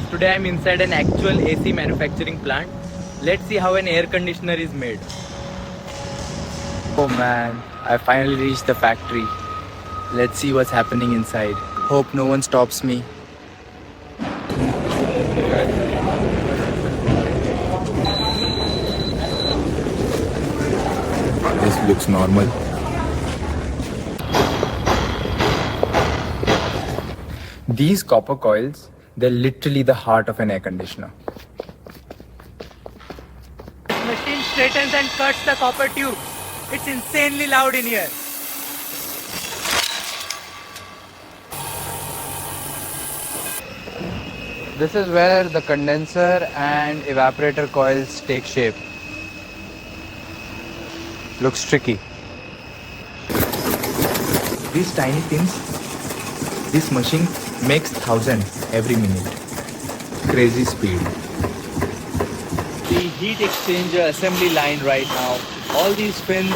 Today I'm inside an actual AC manufacturing plant. Let's see how an air conditioner is made. Oh man, I finally reached the factory. Let's see what's happening inside. Hope no one stops me. This looks normal. These copper coils, they're literally the heart of an air conditioner. Machine straightens and cuts the copper tube. It's insanely loud in here. This is where the condenser and evaporator coils take shape. Looks tricky. These tiny pins, this machine makes thousands every minute. Crazy speed. The heat exchanger assembly line right now. All these pins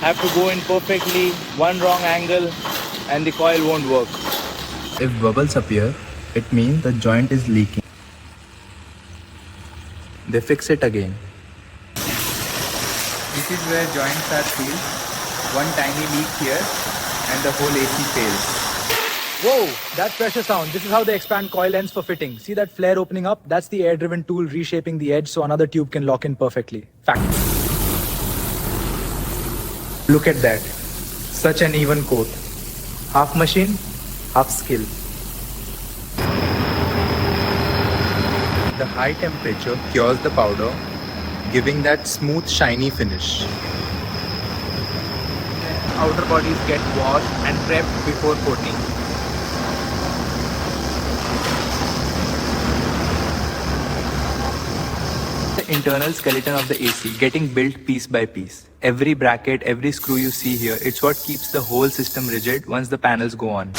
have to go in perfectly, one wrong angle, and the coil won't work. If bubbles appear, it means the joint is leaking. They fix it again. This is where joints are sealed. One tiny leak here and the whole AC fails. Whoa, that pressure sound. This is how they expand coil ends for fitting. See that flare opening up? That's the air-driven tool reshaping the edge so another tube can lock in perfectly. Fact. Look at that. Such an even coat. Half machine, half skill. The high temperature cures the powder, giving that smooth, shiny finish. Outer bodies get washed and prepped before coating. The internal skeleton of the AC getting built piece by piece. Every bracket, every screw you see here, it's what keeps the whole system rigid once the panels go on.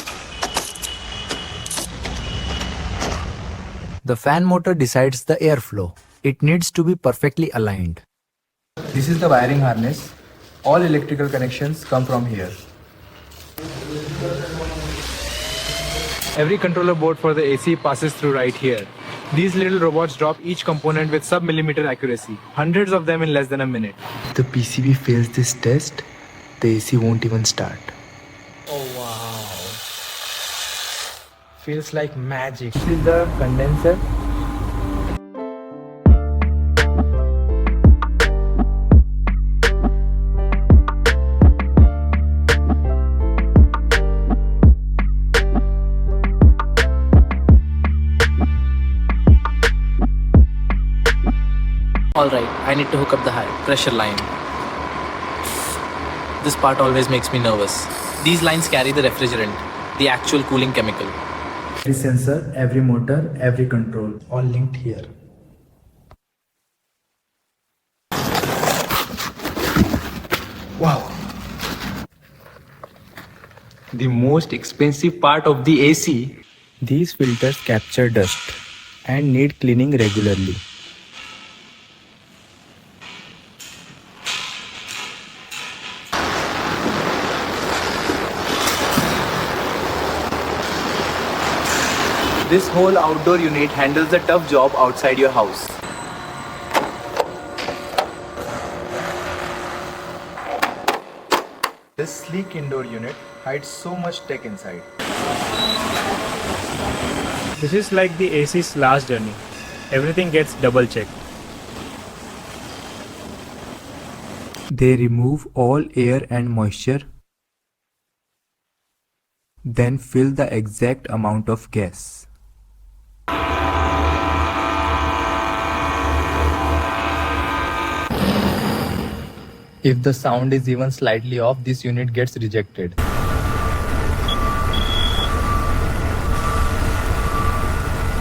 The fan motor decides the airflow. It needs to be perfectly aligned. This is the wiring harness. All electrical connections come from here. Every controller board for the AC passes through right here. These little robots drop each component with sub-millimeter accuracy. Hundreds of them in less than a minute. If the PCB fails this test, the AC won't even start. Oh wow. Feels like magic. This is the condenser. Alright, I need to hook up the high pressure line. This part always makes me nervous. These lines carry the refrigerant, the actual cooling chemical. Every sensor, every motor, every control, all linked here. Wow! The most expensive part of the AC. These filters capture dust and need cleaning regularly. This whole outdoor unit handles the tough job outside your house. This sleek indoor unit hides so much tech inside. This is like the AC's last journey. Everything gets double checked. They remove all air and moisture, then fill the exact amount of gas. If the sound is even slightly off, this unit gets rejected.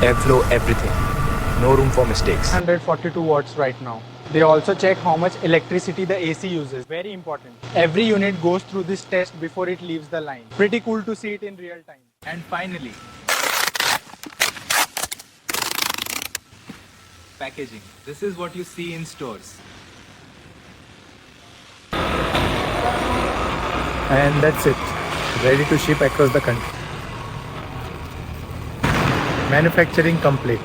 Airflow, everything. No room for mistakes. 142 watts right now. They also check how much electricity the AC uses. Very important. Every unit goes through this test before it leaves the line. Pretty cool to see it in real time. And finally, packaging. This is what you see in stores. And that's it. Ready to ship across the country. Manufacturing complete.